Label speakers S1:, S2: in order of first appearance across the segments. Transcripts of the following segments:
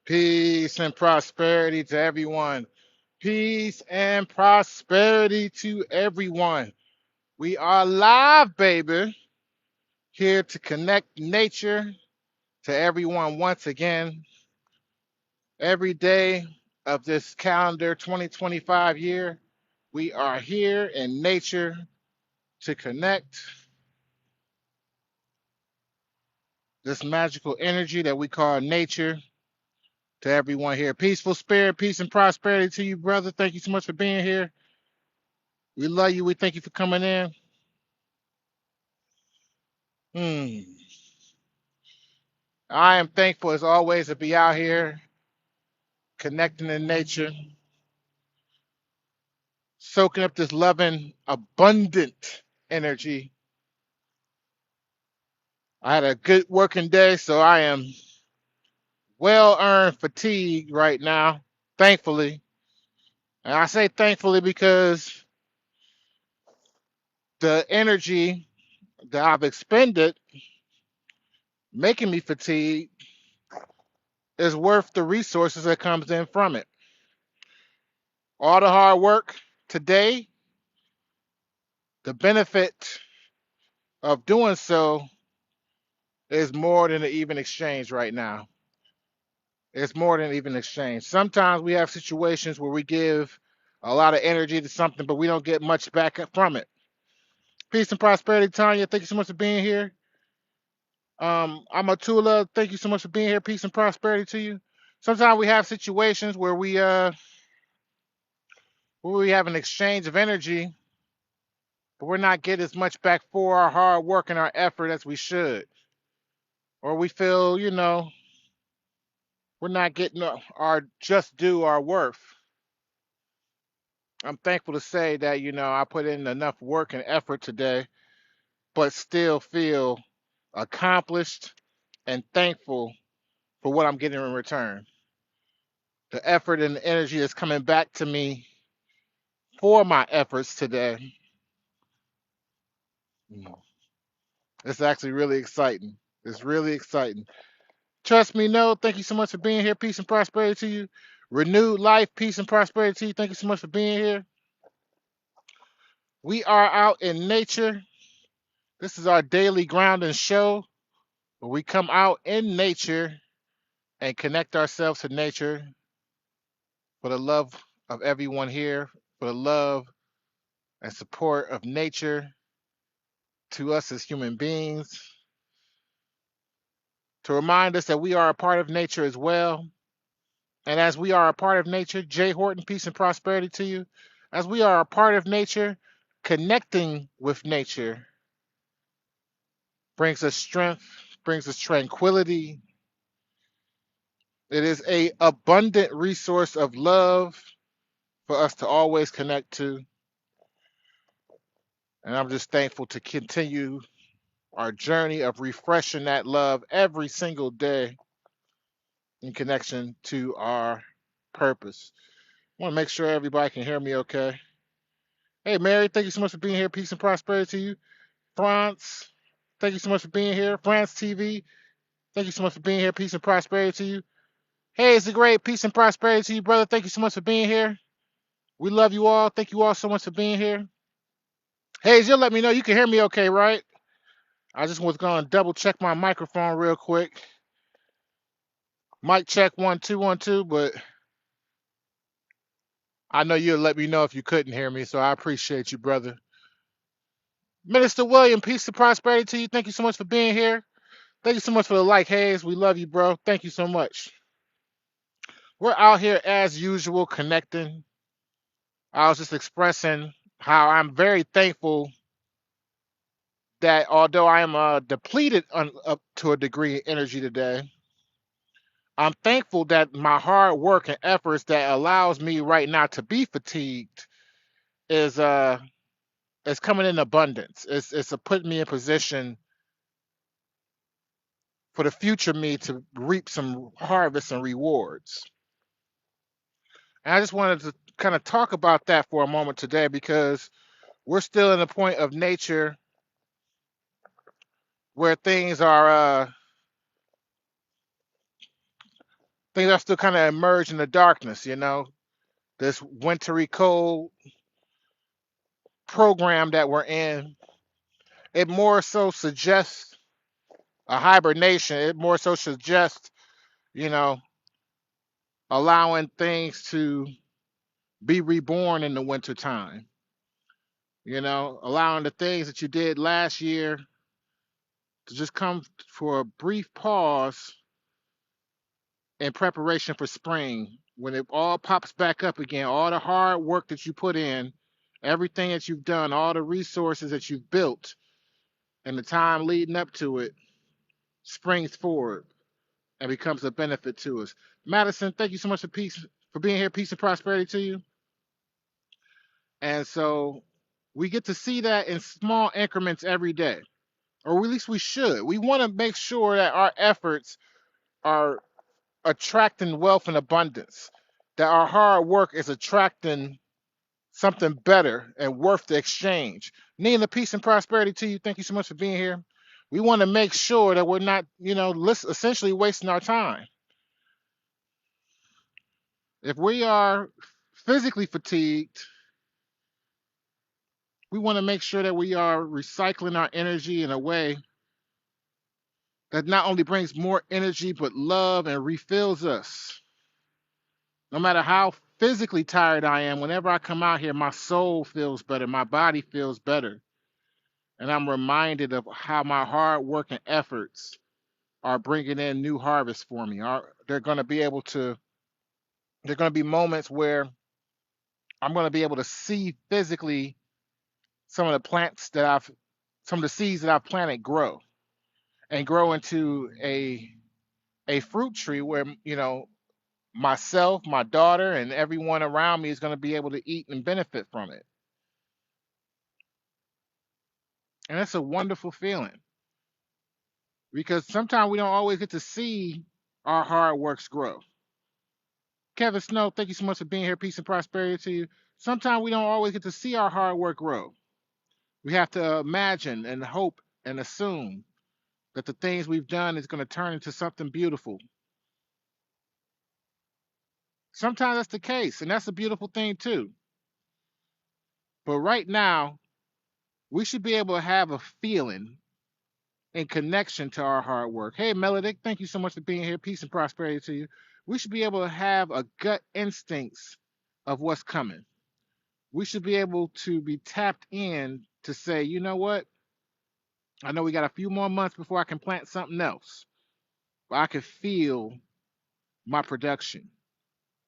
S1: Peace and prosperity to everyone. Peace and prosperity to everyone. We are live, baby, here to connect nature to everyone once again. Every day of this calendar 2025 year, we are here in nature to connect this magical energy that we call nature to everyone here. Peaceful spirit, peace and prosperity to you, brother. Thank you so much for being here. We love you. We thank you for coming in. Hmm. I am thankful as always to be out here connecting in nature, soaking up this loving, abundant energy. I had a good working day, so I am well earned fatigue right now, thankfully. And I say thankfully because the energy that I've expended making me fatigued is worth the resources that comes in from it. All the hard work today, the benefit of doing so is more than an even exchange right now. It's more than an even exchange. Sometimes we have situations where we give a lot of energy to something, but we don't get much back from it. Peace and prosperity, Tanya. Thank you so much for being here. I'm Atula. Thank you so much for being here. Peace and prosperity to you. Sometimes we have situations where we have an exchange of energy, but we're not getting as much back for our hard work and our effort as we should. Or we feel, we're not getting our just due our worth. I'm thankful to say that, I put in enough work and effort today, but still feel accomplished and thankful for what I'm getting in return. The effort and the energy that's coming back to me for my efforts today. mm, It's actually really exciting. It's really exciting. Trust me, no. Thank you so much for being here. Peace and prosperity to you. Renewed life, peace and prosperity to you. Thank you so much for being here. We are out in nature. This is our daily grounding show where we come out in nature and connect ourselves to nature for the love of everyone here, for the love and support of nature to us as human beings, to remind us that we are a part of nature as well. And as we are a part of nature, Jay Horton, peace and prosperity to you. As we are a part of nature, connecting with nature brings us strength, brings us tranquility. It is a abundant resource of love for us to always connect to. And I'm just thankful to continue our journey of refreshing that love every single day in connection to our purpose. I want to make sure everybody can hear me okay. Hey, Mary, thank you so much for being here. Peace and prosperity to you. France, thank you so much for being here. France TV, thank you so much for being here. Peace and prosperity to you. Hey, it's a great peace and prosperity to you, brother. Thank you so much for being here. We love you all. Thank you all so much for being here. Hayes, you'll let me know you can hear me okay, right? I just was going to double check my microphone real quick. Mic check 1 2 1 2, but I know you'll let me know if you couldn't hear me, so I appreciate you, brother. Minister William, peace and prosperity to you. Thank you so much for being here. Thank you so much for the like, Hayes. We love you, bro. Thank you so much. We're out here as usual connecting. I was just expressing how I'm very thankful that although I am depleted up to a degree of energy today, I'm thankful that my hard work and efforts that allows me right now to be fatigued is is coming in abundance. It's putting me in position for the future me to reap some harvest and rewards. And I just wanted to kind of talk about that for a moment today because we're still in a point of nature where things are Things are still kind of emerge in the darkness, this wintry cold program that we're in. It more so suggests a hibernation. It more so suggests, you know, allowing things to be reborn in the wintertime, allowing the things that you did last year to just come for a brief pause in preparation for spring when it all pops back up again. All the hard work that you put in, everything that you've done, all the resources that you've built, and the time leading up to it springs forward and becomes a benefit to us. Madison, thank you so much for being here. Peace and prosperity to you. And so we get to see that in small increments every day, or at least we should. We want to make sure that our efforts are attracting wealth and abundance, that our hard work is attracting something better and worth the exchange. Nina, peace and prosperity to you. Thank you so much for being here. We want to make sure that we're not, essentially wasting our time. If we are physically fatigued, we want to make sure that we are recycling our energy in a way that not only brings more energy, but love and refills us. No matter how physically tired I am, whenever I come out here, my soul feels better, my body feels better. And I'm reminded of how my hard work and efforts are bringing in new harvests for me. They're going to be able to, there are going to be moments where I'm going to be able to see physically some of the some of the seeds that I've planted grow and grow into a fruit tree where, myself, my daughter, and everyone around me is going to be able to eat and benefit from it. And that's a wonderful feeling because sometimes we don't always get to see our hard works grow. Kevin Snow, thank you so much for being here. Peace and prosperity to you. Sometimes we don't always get to see our hard work grow. We have to imagine and hope and assume that the things we've done is going to turn into something beautiful. Sometimes that's the case, and that's a beautiful thing too. But right now, we should be able to have a feeling in connection to our hard work. Hey, Melodic, thank you so much for being here. Peace and prosperity to you. We should be able to have a gut instincts of what's coming. We should be able to be tapped in to say, you know what? I know we got a few more months before I can plant something else, but I can feel my production.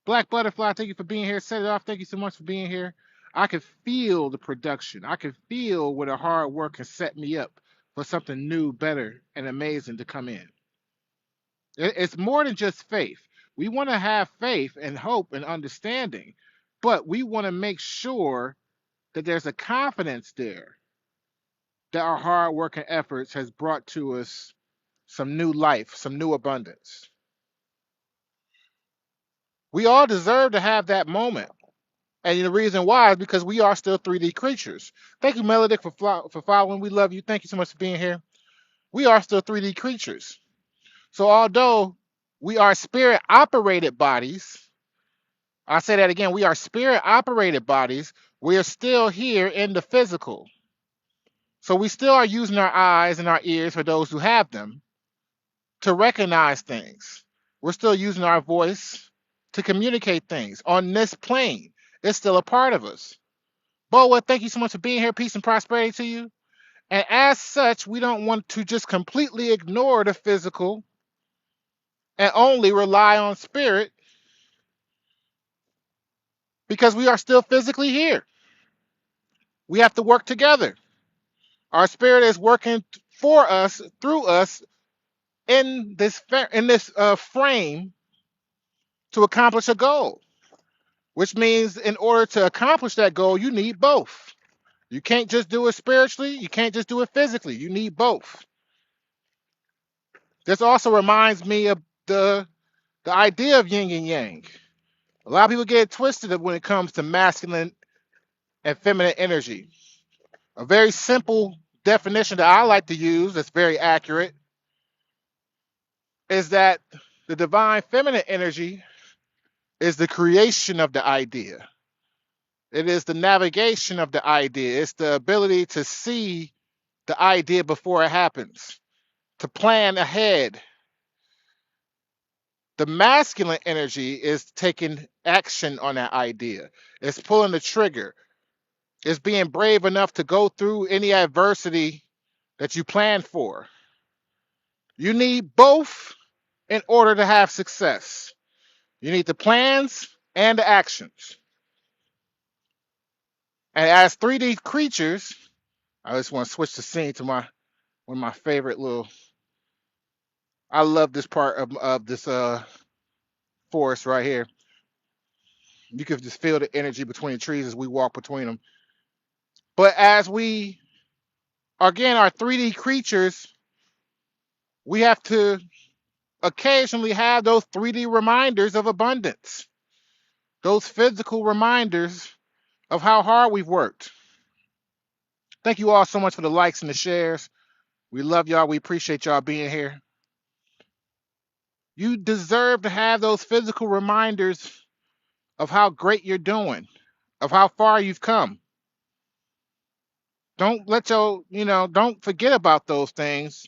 S1: Black Butterfly, thank you for being here. Set it off. Thank you so much for being here. I can feel the production. I can feel where the hard work has set me up for something new, better, and amazing to come in. It's more than just faith. We want to have faith and hope and understanding, but we want to make sure that there's a confidence there that our hard work and efforts has brought to us some new life, some new abundance. We all deserve to have that moment. And the reason why is because we are still 3D creatures. Thank you, Melodic, for following. We love you. Thank you so much for being here. We are still 3D creatures. So although we are spirit operated bodies, I say that again, we are spirit operated bodies, we are still here in the physical. So we still are using our eyes and our ears, for those who have them, to recognize things. We're still using our voice to communicate things on this plane. It's still a part of us. Boa, thank you so much for being here. Peace and prosperity to you. And as such, we don't want to just completely ignore the physical and only rely on spirit because we are still physically here. We have to work together. Our spirit is working for us, through us, in this frame to accomplish a goal. Which means, in order to accomplish that goal, you need both. You can't just do it spiritually. You can't just do it physically. You need both. This also reminds me of the idea of yin and yang. A lot of people get it twisted when it comes to masculine and feminine energy. A very simple definition that I like to use that's very accurate is that The divine feminine energy is the creation of the idea. It is the navigation of the idea. It's the ability to see the idea before it happens, to plan ahead. The masculine energy is taking action on that idea. It's pulling the trigger. It's being brave enough to go through any adversity that you plan for. You need both in order to have success. You need the plans and the actions. And as 3D creatures, I just want to switch the scene to one of my favorite little. I love this part of this forest right here. You can just feel the energy between the trees as we walk between them. But as we again are 3D creatures, we have to occasionally have those 3D reminders of abundance, those physical reminders of how hard we've worked. Thank you all so much for the likes and the shares. We love y'all. We appreciate y'all being here. You deserve to have those physical reminders of how great you're doing, of how far you've come. Don't let don't forget about those things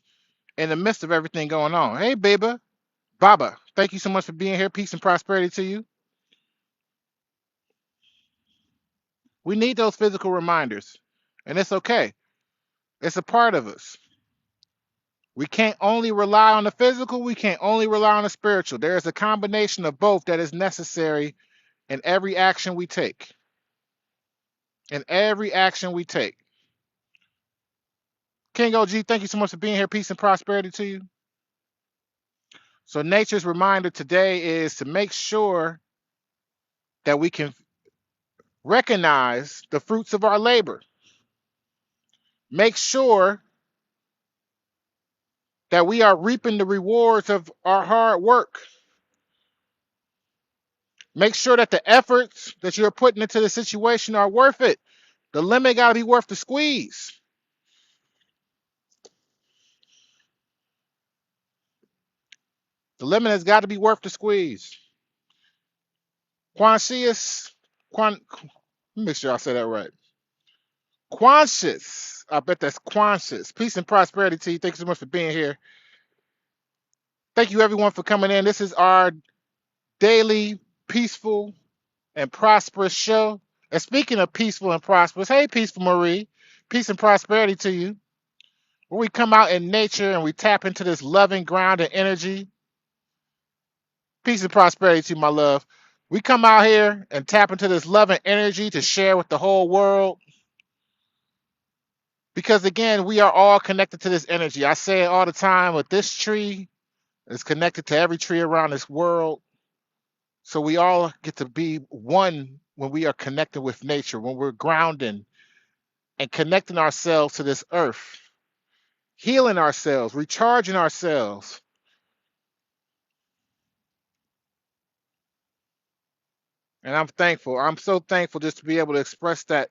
S1: in the midst of everything going on. Hey, Baba, thank you so much for being here. Peace and prosperity to you. We need those physical reminders, and it's okay. It's a part of us. We can't only rely on the physical, we can't only rely on the spiritual. There is a combination of both that is necessary in every action we take. In every action we take. King OG, thank you so much for being here. Peace and prosperity to you. So, nature's reminder today is to make sure that we can recognize the fruits of our labor. Make sure that we are reaping the rewards of our hard work. Make sure that the efforts that you're putting into the situation are worth it. The lemon got to be worth the squeeze. The lemon has got to be worth the squeeze. Conscious, let me make sure I say that right. Conscious. I bet that's conscious. Peace and prosperity to you. Thank you so much for being here. Thank you everyone for coming in. This is our daily peaceful and prosperous show. And speaking of peaceful and prosperous, hey, Peaceful Marie, peace and prosperity to you. Where we come out in nature and we tap into this loving ground and energy. Peace and prosperity to you, my love. We come out here and tap into this loving energy to share with the whole world. Because again, we are all connected to this energy. I say it all the time, but this tree is connected to every tree around this world. So we all get to be one when we are connected with nature, when we're grounding and connecting ourselves to this earth, healing ourselves, recharging ourselves. And I'm thankful. I'm so thankful just to be able to express that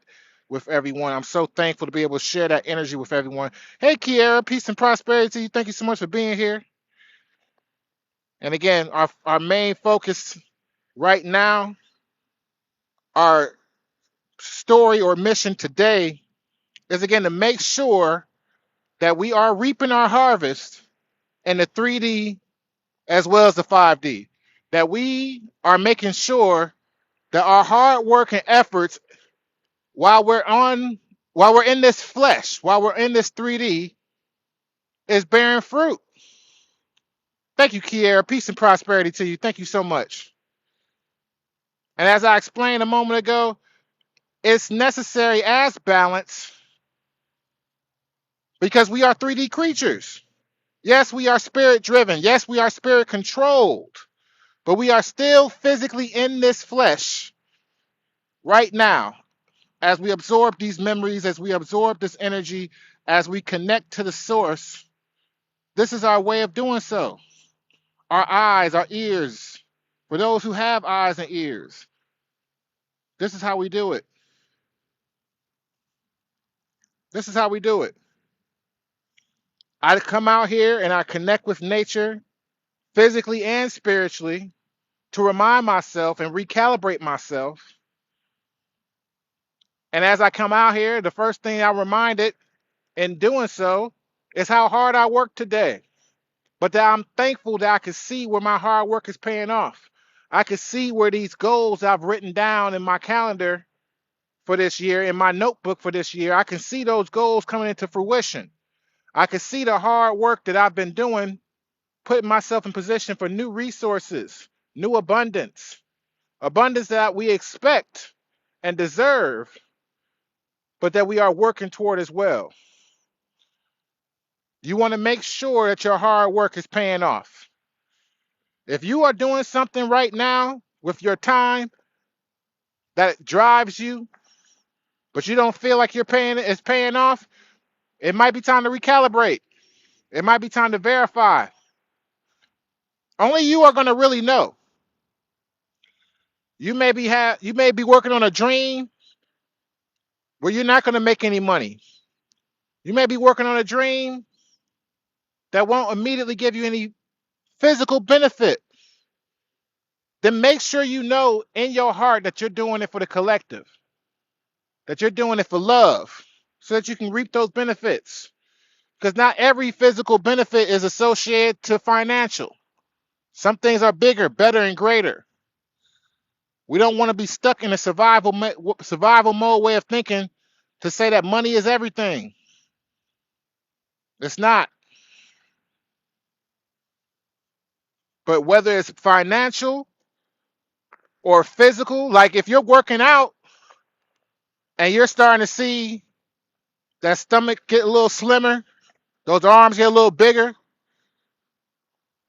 S1: with everyone. I'm so thankful to be able to share that energy with everyone. Hey, Kiara, peace and prosperity to you. Thank you so much for being here. And again, our main focus right now, our story or mission today is again to make sure that we are reaping our harvest in the 3D as well as the 5D. That we are making sure that our hard work and efforts while we're in this flesh, while we're in this 3D, is bearing fruit. Thank you, Kiera. Peace and prosperity to you. Thank you so much. And as I explained a moment ago, it's necessary as balance because we are 3D creatures. Yes, we are spirit driven. Yes, we are spirit controlled. But we are still physically in this flesh right now as we absorb these memories, as we absorb this energy, as we connect to the source. This is our way of doing so. Our eyes, our ears. For those who have eyes and ears, this is how we do it. This is how we do it. I come out here and I connect with nature physically and spiritually, to remind myself and recalibrate myself. And as I come out here, the first thing I'm reminded in doing so is how hard I worked today. But that I'm thankful that I can see where my hard work is paying off. I can see where these goals I've written down in my calendar for this year, in my notebook for this year, I can see those goals coming into fruition. I can see the hard work that I've been doing, putting myself in position for new resources, new abundance, abundance that we expect and deserve, but that we are working toward as well. You want to make sure that your hard work is paying off. If you are doing something right now with your time that drives you, but you don't feel like it's paying off, it might be time to recalibrate. It might be time to verify. Only you are going to really know. You may be working on a dream where you're not going to make any money. You may be working on a dream that won't immediately give you any physical benefit. Then make sure you know in your heart that you're doing it for the collective, that you're doing it for love, so that you can reap those benefits. Because not every physical benefit is associated to financial. Some things are bigger, better, and greater. We don't want to be stuck in a survival mode way of thinking to say that money is everything. It's not. But whether it's financial or physical, like if you're working out and you're starting to see that stomach get a little slimmer, those arms get a little bigger,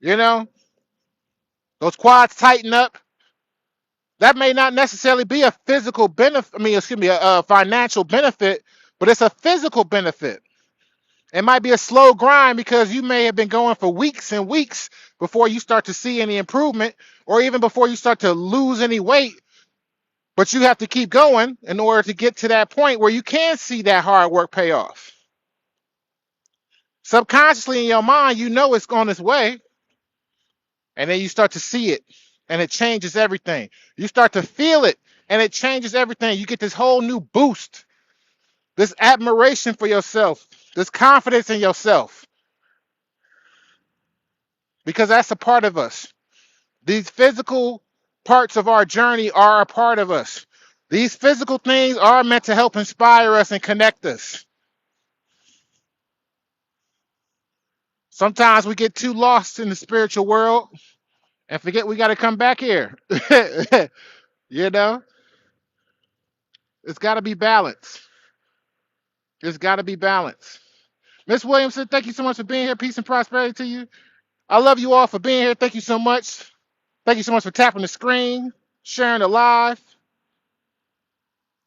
S1: you know, those quads tighten up, that may not necessarily be a physical benefit. I mean, excuse me, a financial benefit, but it's a physical benefit. It might be a slow grind because you may have been going for weeks and weeks before you start to see any improvement, or even before you start to lose any weight. But you have to keep going in order to get to that point where you can see that hard work pay off. Subconsciously in your mind, you know it's on its way. And then you start to see it, and it changes everything. You start to feel it, and it changes everything. You get this whole new boost, this admiration for yourself, this confidence in yourself, because that's a part of us. These physical parts of our journey are a part of us. These physical things are meant to help inspire us and connect us. Sometimes we get too lost in the spiritual world and forget we got to come back here. You know, it's got to be balanced. It's got to be balanced. Miss Williamson, thank you so much for being here. Peace and prosperity to you. I love you all for being here. Thank you so much. Thank you so much for tapping the screen, sharing the live.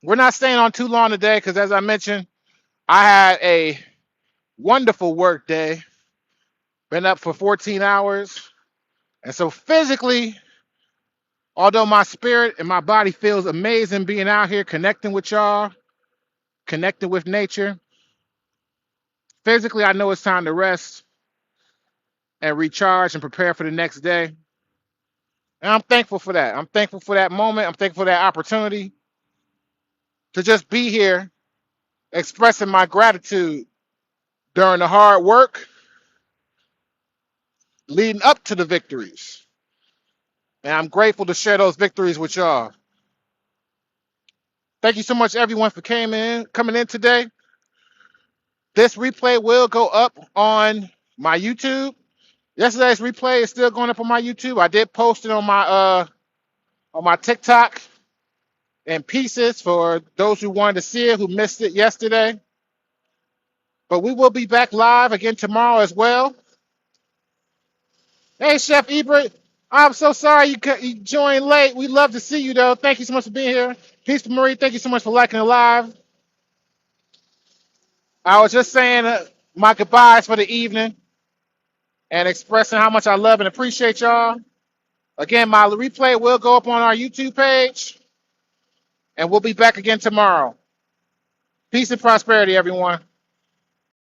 S1: We're not staying on too long today because, as I mentioned, I had a wonderful work day. Been up for 14 hours. And so physically, although my spirit and my body feels amazing being out here connecting with y'all, connecting with nature, physically, I know it's time to rest and recharge and prepare for the next day. And I'm thankful for that. I'm thankful for that moment. I'm thankful for that opportunity to just be here expressing my gratitude during the hard work leading up to the victories. And I'm grateful to share those victories with y'all. Thank you so much, everyone, for coming in today. This replay will go up on my YouTube. Yesterday's replay is still going up on my YouTube. I did post it on my TikTok in pieces for those who wanted to see it, who missed it yesterday. But we will be back live again tomorrow as well. Hey, Chef Ebert, I'm so sorry you joined late. We love to see you, though. Thank you so much for being here. Peace to Marie. Thank you so much for liking the live. I was just saying my goodbyes for the evening and expressing how much I love and appreciate y'all. Again, my replay will go up on our YouTube page, and we'll be back again tomorrow. Peace and prosperity, everyone.